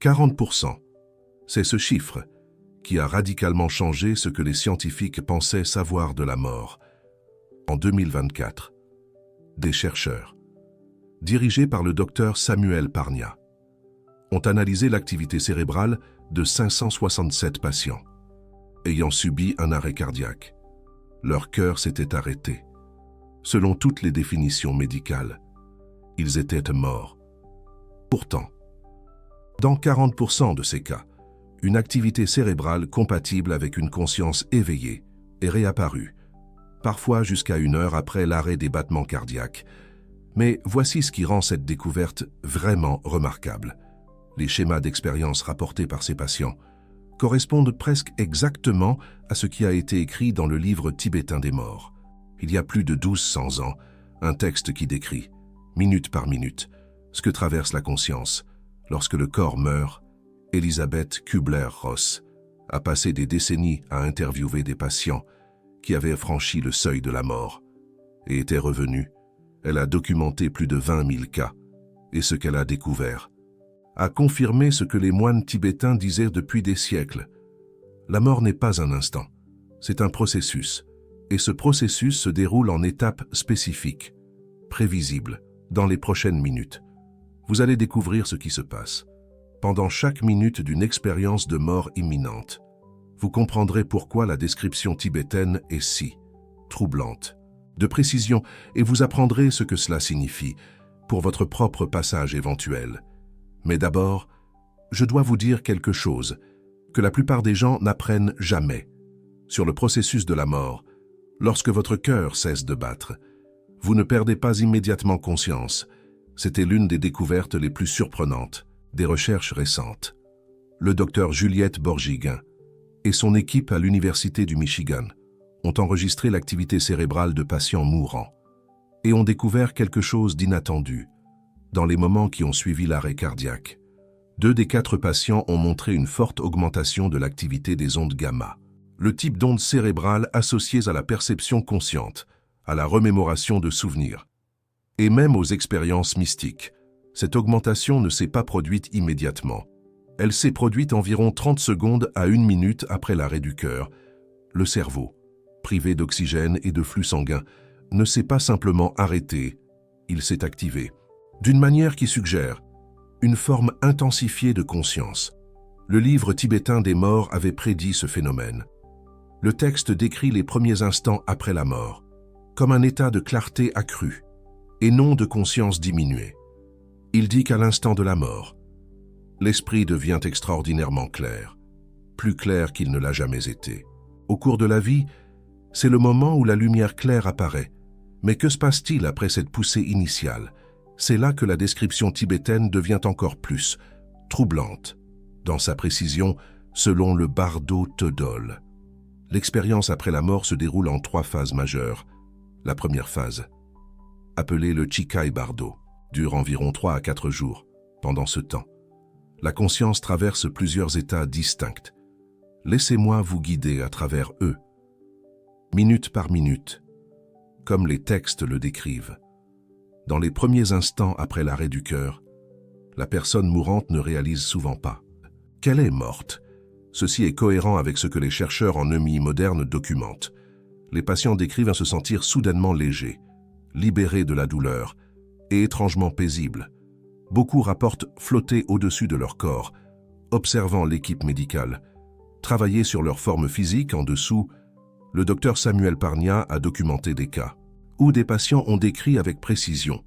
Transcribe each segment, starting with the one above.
40%. C'est ce chiffre qui a radicalement changé ce que les scientifiques pensaient savoir de la mort. En 2024, des chercheurs, dirigés par le docteur Samuel Parnia, ont analysé l'activité cérébrale de 567 patients, ayant subi un arrêt cardiaque. Leur cœur s'était arrêté. Selon toutes les définitions médicales, ils étaient morts. Pourtant, dans 40% de ces cas, une activité cérébrale compatible avec une conscience éveillée est réapparue, parfois jusqu'à 1 heure après l'arrêt des battements cardiaques. Mais voici ce qui rend cette découverte vraiment remarquable. Les schémas d'expérience rapportés par ces patients correspondent presque exactement à ce qui a été écrit dans le livre tibétain des morts. Il y a plus de 1200 ans, un texte qui décrit, minute par minute, ce que traverse la conscience lorsque le corps meurt. Elisabeth Kubler-Ross a passé des décennies à interviewer des patients qui avaient franchi le seuil de la mort et étaient revenus. Elle a documenté plus de 20 000 cas et ce qu'elle a découvert a confirmé ce que les moines tibétains disaient depuis des siècles. La mort n'est pas un instant, c'est un processus, et ce processus se déroule en étapes spécifiques, prévisibles, dans les prochaines minutes. Vous allez découvrir ce qui se passe. Pendant chaque minute d'une expérience de mort imminente, vous comprendrez pourquoi la description tibétaine est si troublante, de précision, et vous apprendrez ce que cela signifie pour votre propre passage éventuel. Mais d'abord, je dois vous dire quelque chose que la plupart des gens n'apprennent jamais. Sur le processus de la mort, lorsque votre cœur cesse de battre, vous ne perdez pas immédiatement conscience. C'était l'une des découvertes les plus surprenantes des recherches récentes. Le docteur Juliette Borgiguin et son équipe à l'Université du Michigan ont enregistré l'activité cérébrale de patients mourants et ont découvert quelque chose d'inattendu dans les moments qui ont suivi l'arrêt cardiaque. 2 des 4 patients ont montré une forte augmentation de l'activité des ondes gamma, le type d'ondes cérébrales associées à la perception consciente, à la remémoration de souvenirs, et même aux expériences mystiques. Cette augmentation ne s'est pas produite immédiatement. Elle s'est produite environ 30 secondes à 1 minute après l'arrêt du cœur. Le cerveau, privé d'oxygène et de flux sanguin, ne s'est pas simplement arrêté, il s'est activé, d'une manière qui suggère une forme intensifiée de conscience. Le livre tibétain des morts avait prédit ce phénomène. Le texte décrit les premiers instants après la mort, comme un état de clarté accrue, et non de conscience diminuée. Il dit qu'à l'instant de la mort, l'esprit devient extraordinairement clair, plus clair qu'il ne l'a jamais été. Au cours de la vie, c'est le moment où la lumière claire apparaît. Mais que se passe-t-il après cette poussée initiale? C'est là que la description tibétaine devient encore plus troublante, dans sa précision, selon le Bardo Thodol. L'expérience après la mort se déroule en 3 phases majeures. La première phase, appelée le Chikai Bardo, dure environ 3 à 4 jours. Pendant ce temps, la conscience traverse plusieurs états distincts. Laissez-moi vous guider à travers eux, minute par minute, comme les textes le décrivent. Dans les premiers instants après l'arrêt du cœur, la personne mourante ne réalise souvent pas qu'elle est morte. Ceci est cohérent avec ce que les chercheurs en EMI moderne documentent. Les patients décrivent se sentir soudainement légers, libérés de la douleur et étrangement paisibles. Beaucoup rapportent flotter au-dessus de leur corps, observant l'équipe médicale. Travailler sur leur forme physique en dessous, le docteur Samuel Parnia a documenté des cas où des patients ont décrit avec précision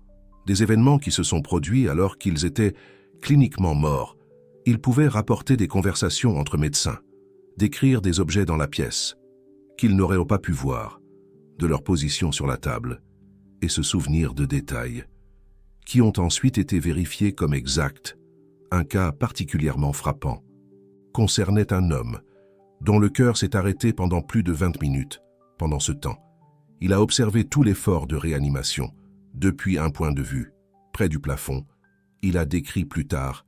des événements qui se sont produits alors qu'ils étaient cliniquement morts. Ils pouvaient rapporter des conversations entre médecins, décrire des objets dans la pièce qu'ils n'auraient pas pu voir, de leur position sur la table, et se souvenir de détails qui ont ensuite été vérifiés comme exacts. Un cas particulièrement frappant concernait un homme dont le cœur s'est arrêté pendant plus de 20 minutes. Pendant ce temps, il a observé tout l'effort de réanimation, depuis un point de vue, près du plafond. Il a décrit plus tard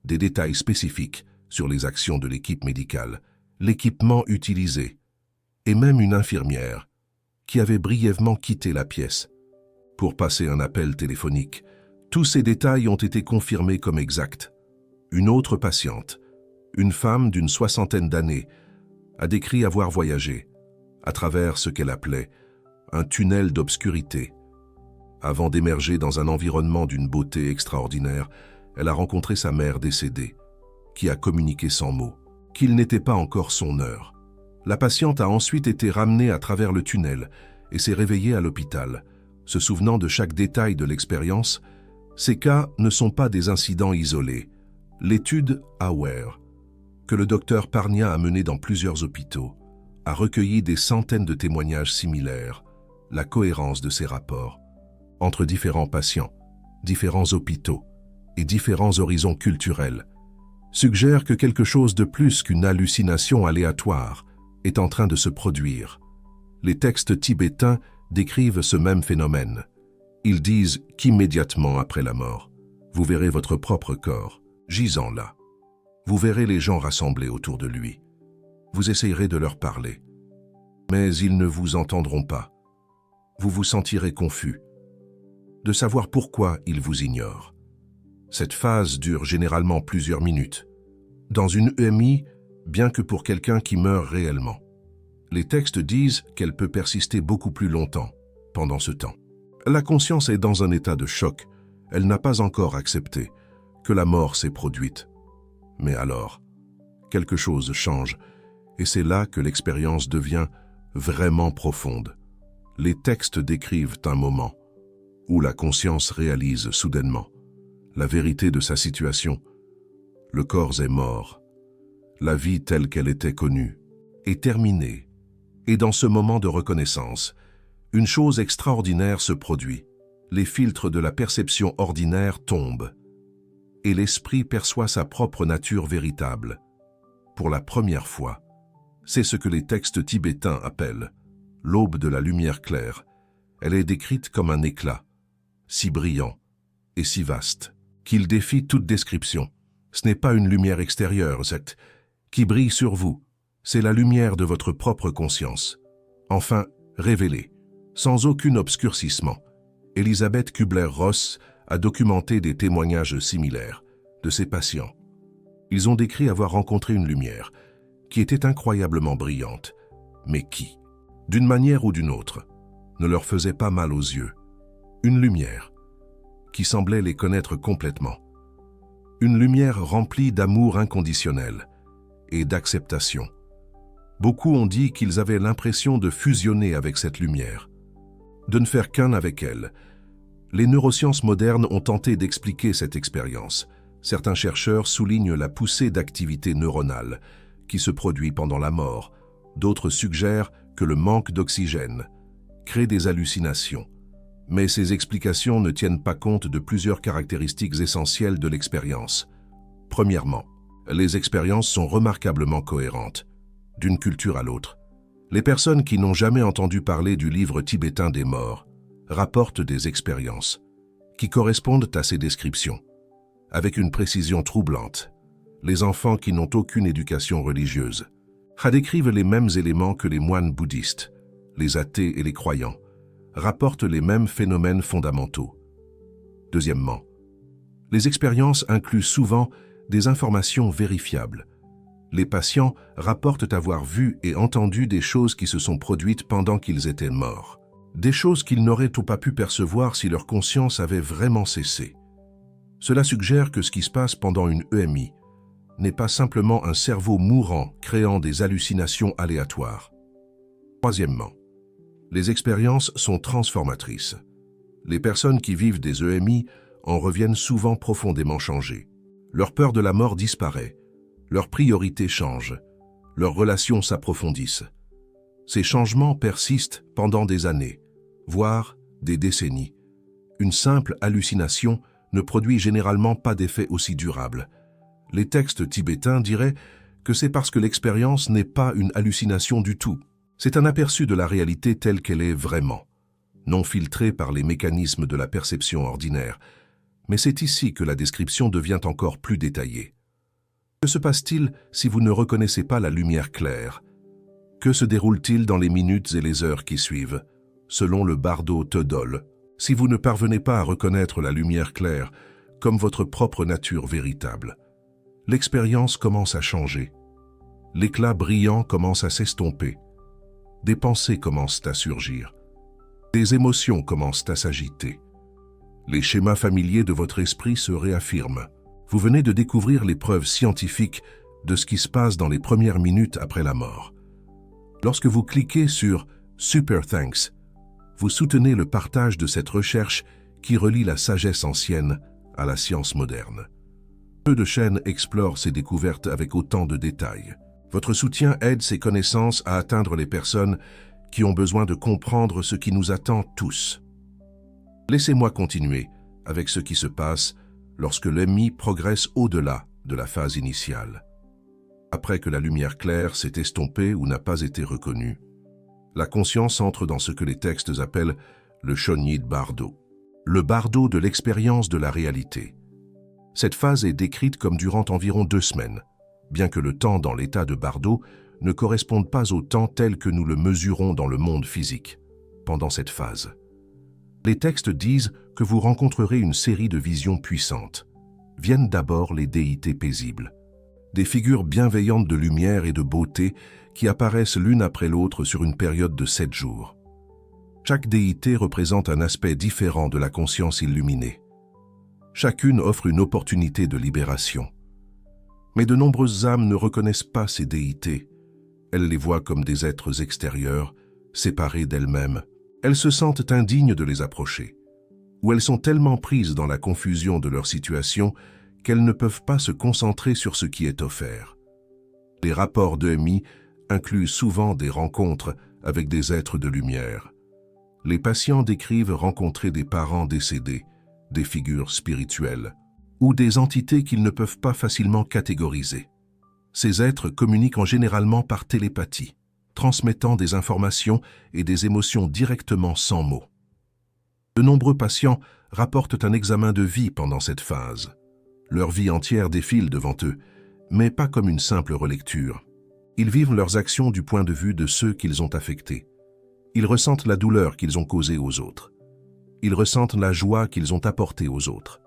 des détails spécifiques sur les actions de l'équipe médicale, l'équipement utilisé, et même une infirmière qui avait brièvement quitté la pièce pour passer un appel téléphonique. Tous ces détails ont été confirmés comme exacts. Une autre patiente, une femme d'une soixantaine d'années, a décrit avoir voyagé à travers ce qu'elle appelait un tunnel d'obscurité. Avant d'émerger dans un environnement d'une beauté extraordinaire, elle a rencontré sa mère décédée, qui a communiqué sans mots, qu'il n'était pas encore son heure. La patiente a ensuite été ramenée à travers le tunnel et s'est réveillée à l'hôpital. Se souvenant de chaque détail de l'expérience, ces cas ne sont pas des incidents isolés. L'étude AWARE, que le docteur Parnia a menée dans plusieurs hôpitaux, a recueilli des centaines de témoignages similaires. La cohérence de ces rapports entre différents patients, différents hôpitaux et différents horizons culturels suggère que quelque chose de plus qu'une hallucination aléatoire est en train de se produire. Les textes tibétains décrivent ce même phénomène. Ils disent qu'immédiatement après la mort, vous verrez votre propre corps gisant là. Vous verrez les gens rassemblés autour de lui. Vous essayerez de leur parler, mais ils ne vous entendront pas. Vous vous sentirez confus de savoir pourquoi ils vous ignorent. Cette phase dure généralement plusieurs minutes. Dans une EMI, bien que pour quelqu'un qui meurt réellement. Les textes disent qu'elle peut persister beaucoup plus longtemps pendant ce temps. La conscience est dans un état de choc. Elle n'a pas encore accepté que la mort s'est produite. Mais alors, quelque chose change, et c'est là que l'expérience devient vraiment profonde. Les textes décrivent un moment où la conscience réalise soudainement la vérité de sa situation. Le corps est mort. La vie telle qu'elle était connue est terminée. Et dans ce moment de reconnaissance, une chose extraordinaire se produit. Les filtres de la perception ordinaire tombent et l'esprit perçoit sa propre nature véritable. Pour la première fois, c'est ce que les textes tibétains appellent l'aube de la lumière claire. Elle est décrite comme un éclat, si brillant et si vaste, qu'il défie toute description. Ce n'est pas une lumière extérieure, cette qui brille sur vous, c'est la lumière de votre propre conscience. Enfin, révélée, sans aucun obscurcissement. Elisabeth Kubler-Ross a documenté des témoignages similaires de ses patients. Ils ont décrit avoir rencontré une lumière qui était incroyablement brillante, mais qui, d'une manière ou d'une autre, ne leur faisait pas mal aux yeux. Une lumière qui semblait les connaître complètement. Une lumière remplie d'amour inconditionnel et d'acceptation. Beaucoup ont dit qu'ils avaient l'impression de fusionner avec cette lumière, de ne faire qu'un avec elle. Les neurosciences modernes ont tenté d'expliquer cette expérience. Certains chercheurs soulignent la poussée d'activité neuronale qui se produit pendant la mort. D'autres suggèrent que le manque d'oxygène crée des hallucinations. Mais ces explications ne tiennent pas compte de plusieurs caractéristiques essentielles de l'expérience. Premièrement, les expériences sont remarquablement cohérentes, d'une culture à l'autre. Les personnes qui n'ont jamais entendu parler du livre tibétain des morts rapportent des expériences qui correspondent à ces descriptions, avec une précision troublante. Les enfants qui n'ont aucune éducation religieuse décrivent les mêmes éléments que les moines bouddhistes. Les athées et les croyants rapportent les mêmes phénomènes fondamentaux. Deuxièmement, les expériences incluent souvent des informations vérifiables. Les patients rapportent avoir vu et entendu des choses qui se sont produites pendant qu'ils étaient morts. Des choses qu'ils n'auraient pas pu percevoir si leur conscience avait vraiment cessé. Cela suggère que ce qui se passe pendant une EMI n'est pas simplement un cerveau mourant créant des hallucinations aléatoires. Troisièmement, les expériences sont transformatrices. Les personnes qui vivent des EMI en reviennent souvent profondément changées. Leur peur de la mort disparaît, leurs priorités changent, leurs relations s'approfondissent. Ces changements persistent pendant des années, voire des décennies. Une simple hallucination ne produit généralement pas d'effet aussi durable. Les textes tibétains diraient que c'est parce que l'expérience n'est pas une hallucination du tout. C'est un aperçu de la réalité telle qu'elle est vraiment, non filtrée par les mécanismes de la perception ordinaire. Mais c'est ici que la description devient encore plus détaillée. Que se passe-t-il si vous ne reconnaissez pas la lumière claire? Que se déroule-t-il dans les minutes et les heures qui suivent? Selon le bardo Tödol, si vous ne parvenez pas à reconnaître la lumière claire comme votre propre nature véritable, l'expérience commence à changer. L'éclat brillant commence à s'estomper. Des pensées commencent à surgir. Des émotions commencent à s'agiter. Les schémas familiers de votre esprit se réaffirment. Vous venez de découvrir les preuves scientifiques de ce qui se passe dans les premières minutes après la mort. Lorsque vous cliquez sur « Super Thanks », vous soutenez le partage de cette recherche qui relie la sagesse ancienne à la science moderne. Peu de chaînes explorent ces découvertes avec autant de détails. Votre soutien aide ces connaissances à atteindre les personnes qui ont besoin de comprendre ce qui nous attend tous. Laissez-moi continuer avec ce qui se passe lorsque l'EMI progresse au-delà de la phase initiale. Après que la lumière claire s'est estompée ou n'a pas été reconnue, la conscience entre dans ce que les textes appellent le Shonyid Bardo, le bardo de l'expérience de la réalité. Cette phase est décrite comme durant environ 2 semaines, bien que le temps dans l'état de bardo ne corresponde pas au temps tel que nous le mesurons dans le monde physique, pendant cette phase. Les textes disent que vous rencontrerez une série de visions puissantes. Viennent d'abord les déités paisibles, des figures bienveillantes de lumière et de beauté qui apparaissent l'une après l'autre sur une période de 7 jours. Chaque déité représente un aspect différent de la conscience illuminée. Chacune offre une opportunité de libération. Mais de nombreuses âmes ne reconnaissent pas ces déités. Elles les voient comme des êtres extérieurs, séparés d'elles-mêmes. Elles se sentent indignes de les approcher, ou elles sont tellement prises dans la confusion de leur situation qu'elles ne peuvent pas se concentrer sur ce qui est offert. Les rapports d'EMI incluent souvent des rencontres avec des êtres de lumière. Les patients décrivent rencontrer des parents décédés, des figures spirituelles, ou des entités qu'ils ne peuvent pas facilement catégoriser. Ces êtres communiquent généralement par télépathie, transmettant des informations et des émotions directement sans mots. De nombreux patients rapportent un examen de vie pendant cette phase. Leur vie entière défile devant eux, mais pas comme une simple relecture. Ils vivent leurs actions du point de vue de ceux qu'ils ont affectés. Ils ressentent la douleur qu'ils ont causée aux autres. Ils ressentent la joie qu'ils ont apportée aux autres.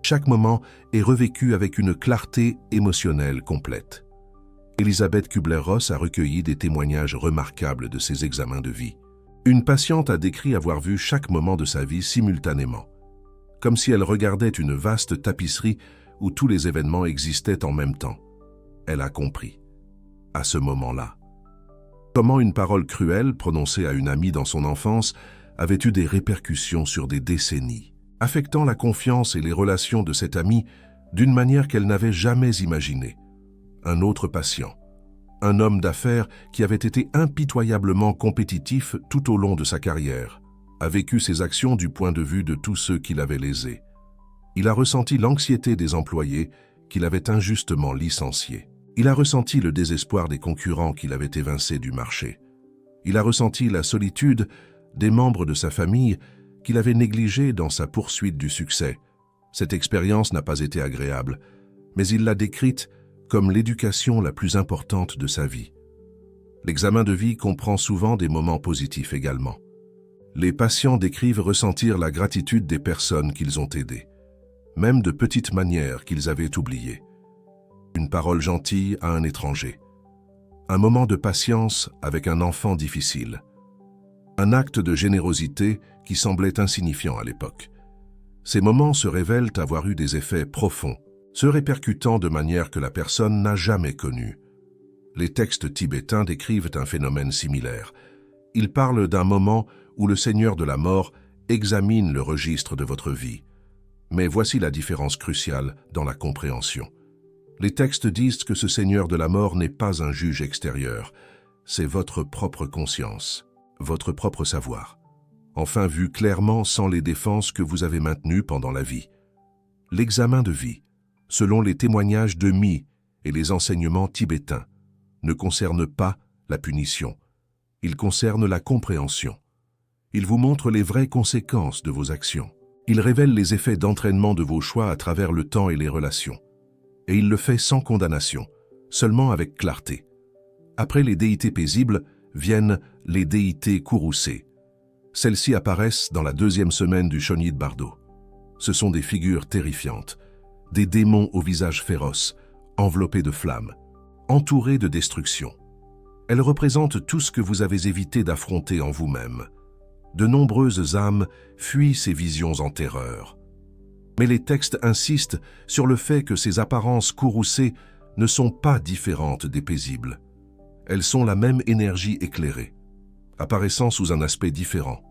Chaque moment est revécu avec une clarté émotionnelle complète. Elisabeth Kubler-Ross a recueilli des témoignages remarquables de ces examens de vie. Une patiente a décrit avoir vu chaque moment de sa vie simultanément, comme si elle regardait une vaste tapisserie où tous les événements existaient en même temps. Elle a compris, à ce moment-là, comment une parole cruelle prononcée à une amie dans son enfance avait eu des répercussions sur des décennies, affectant la confiance et les relations de cette amie d'une manière qu'elle n'avait jamais imaginée. Un autre patient, un homme d'affaires qui avait été impitoyablement compétitif tout au long de sa carrière, a vécu ses actions du point de vue de tous ceux qui l'avaient lésé. Il a ressenti l'anxiété des employés qu'il avait injustement licenciés. Il a ressenti le désespoir des concurrents qu'il avait évincés du marché. Il a ressenti la solitude des membres de sa famille qu'il avait négligés dans sa poursuite du succès. Cette expérience n'a pas été agréable, mais il l'a décrite comme l'éducation la plus importante de sa vie. L'examen de vie comprend souvent des moments positifs également. Les patients décrivent ressentir la gratitude des personnes qu'ils ont aidées, même de petites manières qu'ils avaient oubliées. Une parole gentille à un étranger, un moment de patience avec un enfant difficile, un acte de générosité qui semblait insignifiant à l'époque. Ces moments se révèlent avoir eu des effets profonds, se répercutant de manière que la personne n'a jamais connue. Les textes tibétains décrivent un phénomène similaire. Ils parlent d'un moment où le Seigneur de la mort examine le registre de votre vie. Mais voici la différence cruciale dans la compréhension. Les textes disent que ce Seigneur de la mort n'est pas un juge extérieur, c'est votre propre conscience, votre propre savoir, enfin vu clairement sans les défenses que vous avez maintenues pendant la vie. L'examen de vie, selon les témoignages de Mi et les enseignements tibétains, ne concerne pas la punition, il concerne la compréhension. Il vous montre les vraies conséquences de vos actions. Il révèle les effets d'entraînement de vos choix à travers le temps et les relations. Et il le fait sans condamnation, seulement avec clarté. Après les déités paisibles viennent les déités courroucées. Celles-ci apparaissent dans la 2e semaine du Shonyid Bardo. Ce sont des figures terrifiantes, des démons au visage féroce, enveloppée de flammes, entourée de destruction. Elle représente tout ce que vous avez évité d'affronter en vous-même. De nombreuses âmes fuient ces visions en terreur. Mais les textes insistent sur le fait que ces apparences courroucées ne sont pas différentes des paisibles. Elles sont la même énergie éclairée, apparaissant sous un aspect différent.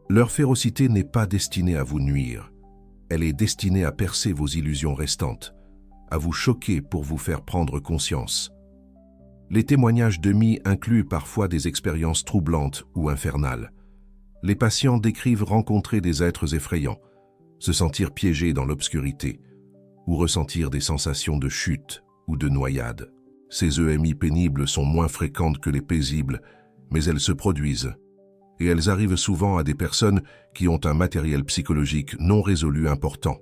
Leur férocité n'est pas destinée à vous nuire. Elle est destinée à percer vos illusions restantes, à vous choquer pour vous faire prendre conscience. Les témoignages d'Emi incluent parfois des expériences troublantes ou infernales. Les patients décrivent rencontrer des êtres effrayants, se sentir piégés dans l'obscurité, ou ressentir des sensations de chute ou de noyade. Ces EMI pénibles sont moins fréquentes que les paisibles, mais elles se produisent. Et elles arrivent souvent à des personnes qui ont un matériel psychologique non résolu important.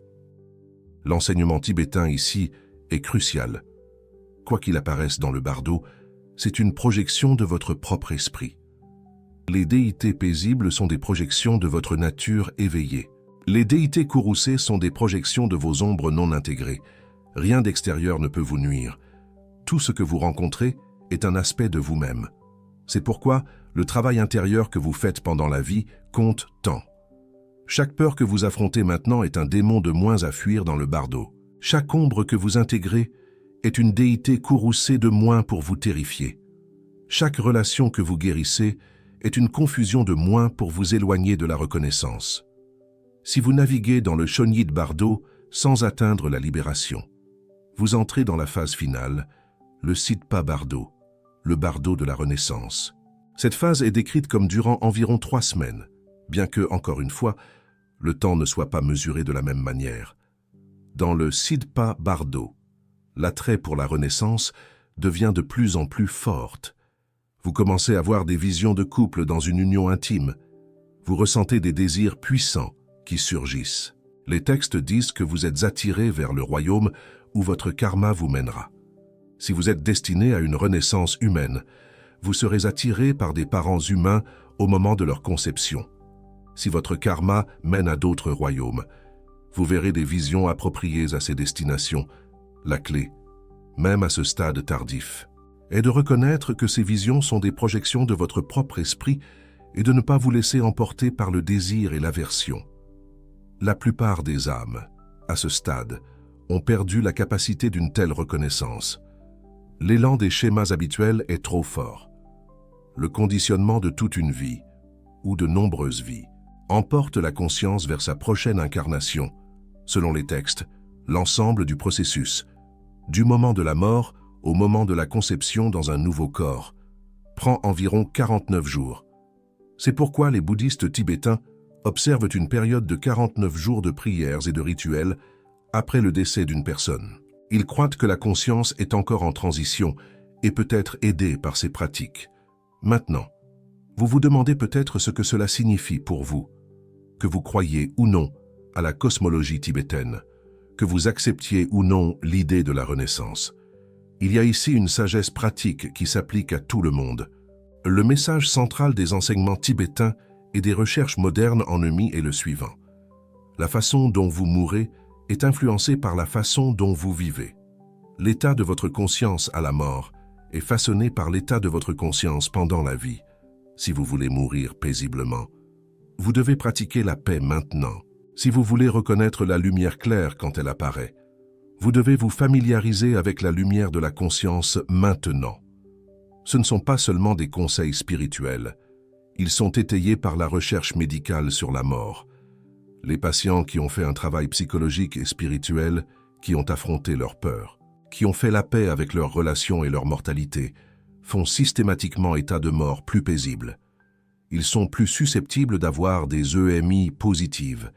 L'enseignement tibétain ici est crucial. Quoi qu'il apparaisse dans le bardo, c'est une projection de votre propre esprit. Les déités paisibles sont des projections de votre nature éveillée. Les déités courroucées sont des projections de vos ombres non intégrées. Rien d'extérieur ne peut vous nuire. Tout ce que vous rencontrez est un aspect de vous-même. C'est pourquoi le travail intérieur que vous faites pendant la vie compte tant. Chaque peur que vous affrontez maintenant est un démon de moins à fuir dans le bardo. Chaque ombre que vous intégrez est une déité courroucée de moins pour vous terrifier. Chaque relation que vous guérissez est une confusion de moins pour vous éloigner de la reconnaissance. Si vous naviguez dans le Shonyid Bardo sans atteindre la libération, vous entrez dans la phase finale, le Sidpa Bardo, le bardo de la renaissance. Cette phase est décrite comme durant environ 3 semaines, bien que, encore une fois, le temps ne soit pas mesuré de la même manière. Dans le Sidpa Bardo, l'attrait pour la renaissance devient de plus en plus forte. Vous commencez à voir des visions de couple dans une union intime. Vous ressentez des désirs puissants qui surgissent. Les textes disent que vous êtes attiré vers le royaume où votre karma vous mènera. Si vous êtes destiné à une renaissance humaine, vous serez attiré par des parents humains au moment de leur conception. Si votre karma mène à d'autres royaumes, vous verrez des visions appropriées à ces destinations. La clé, même à ce stade tardif, est de reconnaître que ces visions sont des projections de votre propre esprit et de ne pas vous laisser emporter par le désir et l'aversion. La plupart des âmes, à ce stade, ont perdu la capacité d'une telle reconnaissance. L'élan des schémas habituels est trop fort. Le conditionnement de toute une vie, ou de nombreuses vies, emporte la conscience vers sa prochaine incarnation, selon les textes, l'ensemble du processus, du moment de la mort au moment de la conception dans un nouveau corps, prend environ 49 jours. C'est pourquoi les bouddhistes tibétains observent une période de 49 jours de prières et de rituels après le décès d'une personne. Ils croient que la conscience est encore en transition et peut être aidée par ces pratiques. Maintenant, vous vous demandez peut-être ce que cela signifie pour vous, que vous croyez ou non à la cosmologie tibétaine, que vous acceptiez ou non l'idée de la renaissance. Il y a ici une sagesse pratique qui s'applique à tout le monde. Le message central des enseignements tibétains et des recherches modernes en EMI est le suivant. La façon dont vous mourrez est influencée par la façon dont vous vivez. L'état de votre conscience à la mort est façonné par l'état de votre conscience pendant la vie. Si vous voulez mourir paisiblement, vous devez pratiquer la paix maintenant. Si vous voulez reconnaître la lumière claire quand elle apparaît, vous devez vous familiariser avec la lumière de la conscience maintenant. Ce ne sont pas seulement des conseils spirituels. Ils sont étayés par la recherche médicale sur la mort. Les patients qui ont fait un travail psychologique et spirituel, qui ont affronté leur peur, qui ont fait la paix avec leurs relations et leur mortalité, font systématiquement état de mort plus paisible. Ils sont plus susceptibles d'avoir des EMI positives.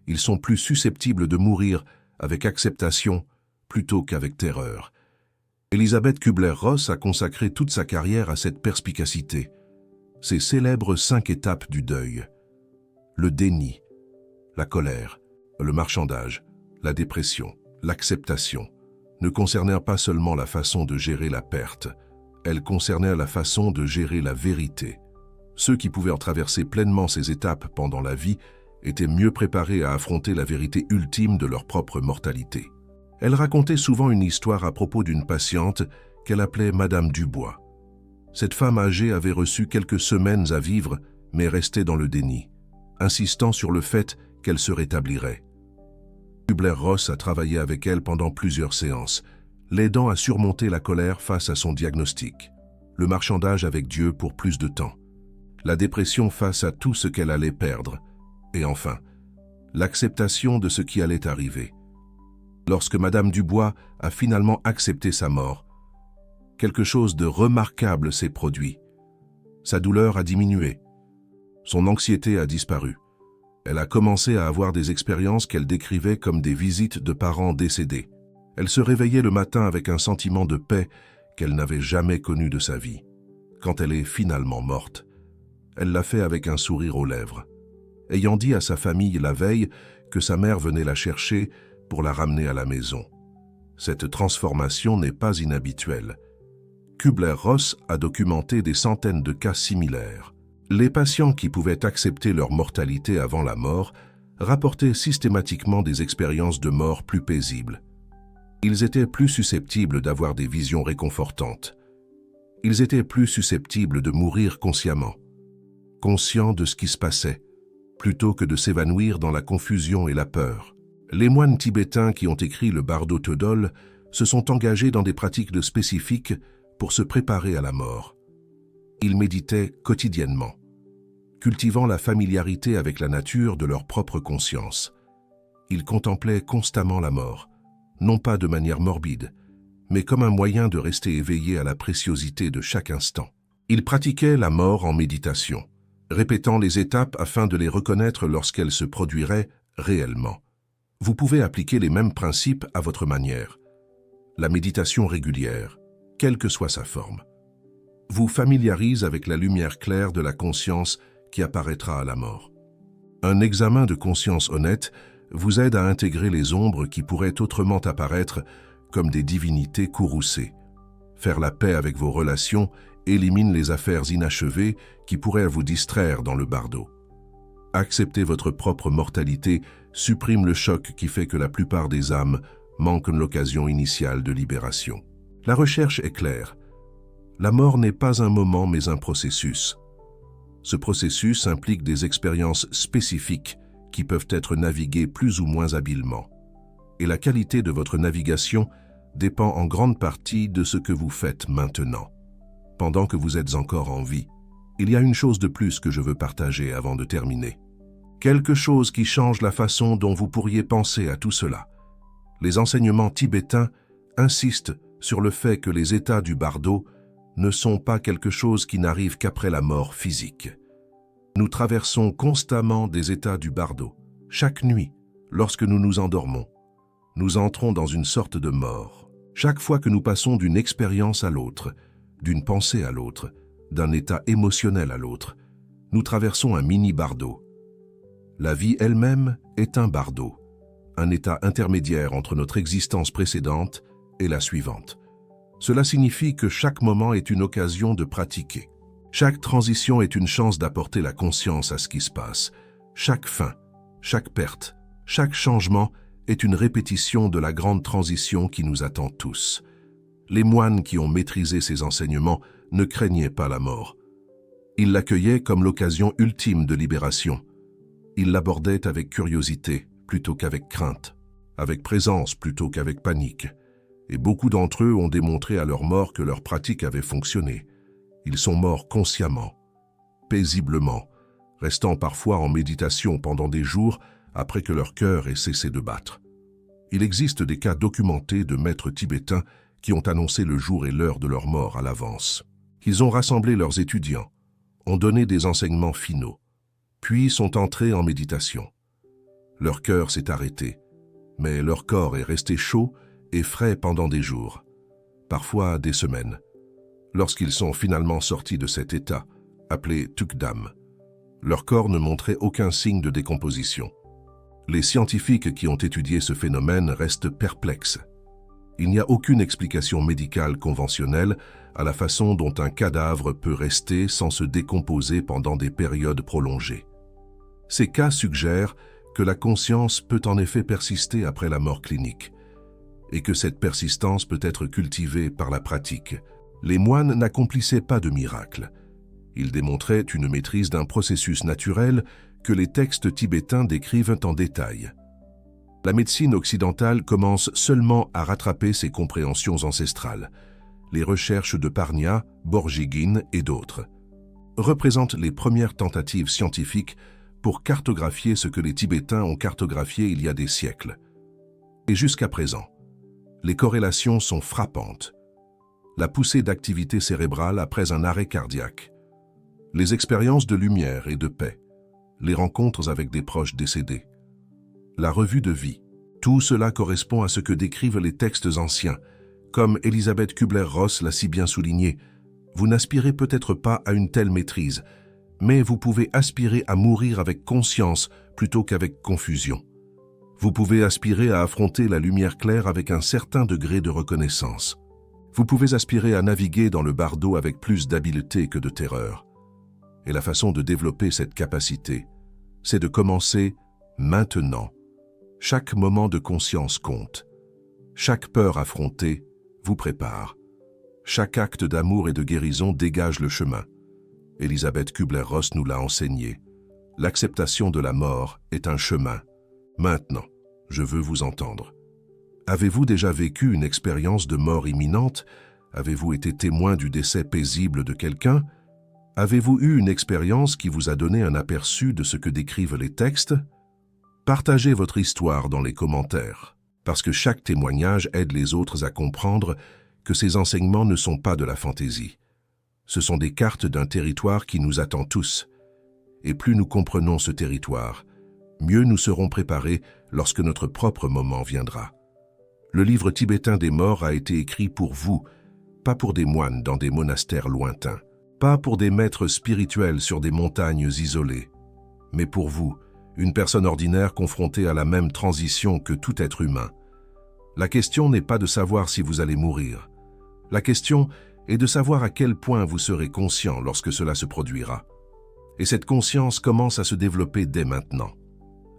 Ils sont plus susceptibles de mourir avec acceptation plutôt qu'avec terreur. Elisabeth Kubler-Ross a consacré toute sa carrière à cette perspicacité. Ces célèbres 5 étapes du deuil. Le déni, la colère, le marchandage, la dépression, l'acceptation, ne concernaient pas seulement la façon de gérer la perte, elles concernaient la façon de gérer la vérité. Ceux qui pouvaient en traverser pleinement ces étapes pendant la vie étaient mieux préparés à affronter la vérité ultime de leur propre mortalité. Elle racontait souvent une histoire à propos d'une patiente qu'elle appelait Madame Dubois. Cette femme âgée avait reçu quelques semaines à vivre, mais restait dans le déni, insistant sur le fait qu'elle se rétablirait. Kübler-Ross a travaillé avec elle pendant plusieurs séances, l'aidant à surmonter la colère face à son diagnostic, le marchandage avec Dieu pour plus de temps, la dépression face à tout ce qu'elle allait perdre, et enfin, l'acceptation de ce qui allait arriver. Lorsque Madame Dubois a finalement accepté sa mort, quelque chose de remarquable s'est produit. Sa douleur a diminué. Son anxiété a disparu. Elle a commencé à avoir des expériences qu'elle décrivait comme des visites de parents décédés. Elle se réveillait le matin avec un sentiment de paix qu'elle n'avait jamais connu de sa vie. Quand elle est finalement morte, elle l'a fait avec un sourire aux lèvres, ayant dit à sa famille la veille que sa mère venait la chercher pour la ramener à la maison. Cette transformation n'est pas inhabituelle. Kübler-Ross a documenté des centaines de cas similaires. Les patients qui pouvaient accepter leur mortalité avant la mort rapportaient systématiquement des expériences de mort plus paisibles. Ils étaient plus susceptibles d'avoir des visions réconfortantes. Ils étaient plus susceptibles de mourir consciemment, conscients de ce qui se passait, plutôt que de s'évanouir dans la confusion et la peur. Les moines tibétains qui ont écrit le Bardo Thodol se sont engagés dans des pratiques spécifiques pour se préparer à la mort. Ils méditaient quotidiennement, cultivant la familiarité avec la nature de leur propre conscience. Ils contemplaient constamment la mort, non pas de manière morbide, mais comme un moyen de rester éveillé à la préciosité de chaque instant. Ils pratiquaient la mort en méditation, répétant les étapes afin de les reconnaître lorsqu'elles se produiraient réellement. Vous pouvez appliquer les mêmes principes à votre manière. La méditation régulière, quelle que soit sa forme, vous familiarise avec la lumière claire de la conscience qui apparaîtra à la mort. Un examen de conscience honnête vous aide à intégrer les ombres qui pourraient autrement apparaître comme des divinités courroucées. Faire la paix avec vos relations élimine les affaires inachevées qui pourraient vous distraire dans le bardo. Accepter votre propre mortalité supprime le choc qui fait que la plupart des âmes manquent l'occasion initiale de libération. La recherche est claire. La mort n'est pas un moment mais un processus. Ce processus implique des expériences spécifiques qui peuvent être naviguées plus ou moins habilement. Et la qualité de votre navigation dépend en grande partie de ce que vous faites maintenant. Pendant que vous êtes encore en vie, il y a une chose de plus que je veux partager avant de terminer. Quelque chose qui change la façon dont vous pourriez penser à tout cela. Les enseignements tibétains insistent sur le fait que les états du bardo ne sont pas quelque chose qui n'arrive qu'après la mort physique. Nous traversons constamment des états du bardo. Chaque nuit, lorsque nous nous endormons, nous entrons dans une sorte de mort. Chaque fois que nous passons d'une expérience à l'autre, d'une pensée à l'autre, d'un état émotionnel à l'autre, nous traversons un mini-bardo. La vie elle-même est un bardo, un état intermédiaire entre notre existence précédente et la suivante. Cela signifie que chaque moment est une occasion de pratiquer. Chaque transition est une chance d'apporter la conscience à ce qui se passe. Chaque fin, chaque perte, chaque changement est une répétition de la grande transition qui nous attend tous. Les moines qui ont maîtrisé ces enseignements ne craignaient pas la mort. Ils l'accueillaient comme l'occasion ultime de libération. Ils l'abordaient avec curiosité plutôt qu'avec crainte, avec présence plutôt qu'avec panique. Et beaucoup d'entre eux ont démontré à leur mort que leur pratique avait fonctionné. Ils sont morts consciemment, paisiblement, restant parfois en méditation pendant des jours après que leur cœur ait cessé de battre. Il existe des cas documentés de maîtres tibétains qui ont annoncé le jour et l'heure de leur mort à l'avance. Ils ont rassemblé leurs étudiants, ont donné des enseignements finaux, puis sont entrés en méditation. Leur cœur s'est arrêté, mais leur corps est resté chaud et frais pendant des jours, parfois des semaines. Lorsqu'ils sont finalement sortis de cet état, appelé Tukdam, leur corps ne montrait aucun signe de décomposition. Les scientifiques qui ont étudié ce phénomène restent perplexes. Il n'y a aucune explication médicale conventionnelle à la façon dont un cadavre peut rester sans se décomposer pendant des périodes prolongées. Ces cas suggèrent que la conscience peut en effet persister après la mort clinique, et que cette persistance peut être cultivée par la pratique. Les moines n'accomplissaient pas de miracles. Ils démontraient une maîtrise d'un processus naturel que les textes tibétains décrivent en détail. La médecine occidentale commence seulement à rattraper ses compréhensions ancestrales. Les recherches de Parnia, Borjigin et d'autres représentent les premières tentatives scientifiques pour cartographier ce que les Tibétains ont cartographié il y a des siècles. Et jusqu'à présent, les corrélations sont frappantes. La poussée d'activité cérébrale après un arrêt cardiaque, les expériences de lumière et de paix, les rencontres avec des proches décédés, la revue de vie, tout cela correspond à ce que décrivent les textes anciens. Comme Elisabeth Kubler-Ross l'a si bien souligné, vous n'aspirez peut-être pas à une telle maîtrise, mais vous pouvez aspirer à mourir avec conscience plutôt qu'avec confusion. Vous pouvez aspirer à affronter la lumière claire avec un certain degré de reconnaissance. Vous pouvez aspirer à naviguer dans le bardeau avec plus d'habileté que de terreur. Et la façon de développer cette capacité, c'est de commencer maintenant. Chaque moment de conscience compte. Chaque peur affrontée vous prépare. Chaque acte d'amour et de guérison dégage le chemin. Elisabeth Kubler-Ross nous l'a enseigné. L'acceptation de la mort est un chemin. Maintenant, je veux vous entendre. Avez-vous déjà vécu une expérience de mort imminente? Avez-vous été témoin du décès paisible de quelqu'un? Avez-vous eu une expérience qui vous a donné un aperçu de ce que décrivent les textes? Partagez votre histoire dans les commentaires, parce que chaque témoignage aide les autres à comprendre que ces enseignements ne sont pas de la fantaisie. Ce sont des cartes d'un territoire qui nous attend tous. Et plus nous comprenons ce territoire, mieux nous serons préparés lorsque notre propre moment viendra. Le livre tibétain des morts a été écrit pour vous, pas pour des moines dans des monastères lointains, pas pour des maîtres spirituels sur des montagnes isolées, mais pour vous, une personne ordinaire confrontée à la même transition que tout être humain. La question n'est pas de savoir si vous allez mourir. La question est de savoir à quel point vous serez conscient lorsque cela se produira. Et cette conscience commence à se développer dès maintenant.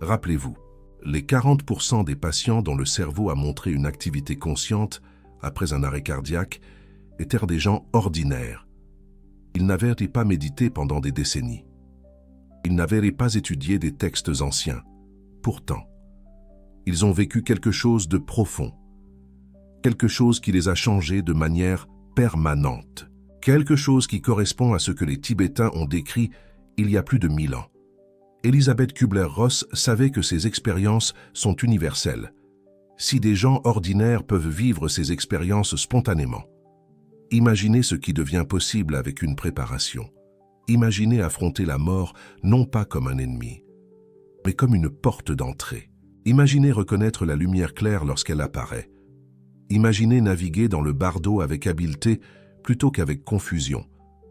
Rappelez-vous, les 40% des patients dont le cerveau a montré une activité consciente après un arrêt cardiaque étaient des gens ordinaires. Ils n'avaient pas médité pendant des décennies. Ils n'avaient pas étudié des textes anciens. Pourtant, ils ont vécu quelque chose de profond, quelque chose qui les a changés de manière permanente, quelque chose qui correspond à ce que les Tibétains ont décrit il y a plus de 1000 ans. Elisabeth Kubler-Ross savait que ces expériences sont universelles. Si des gens ordinaires peuvent vivre ces expériences spontanément, imaginez ce qui devient possible avec une préparation. Imaginez affronter la mort non pas comme un ennemi, mais comme une porte d'entrée. Imaginez reconnaître la lumière claire lorsqu'elle apparaît. Imaginez naviguer dans le bardeau avec habileté plutôt qu'avec confusion.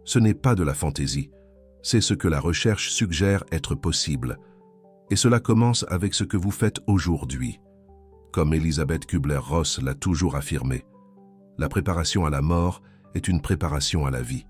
Ce n'est pas de la fantaisie, c'est ce que la recherche suggère être possible. Et cela commence avec ce que vous faites aujourd'hui. Comme Elisabeth Kubler-Ross l'a toujours affirmé, la préparation à la mort est une préparation à la vie.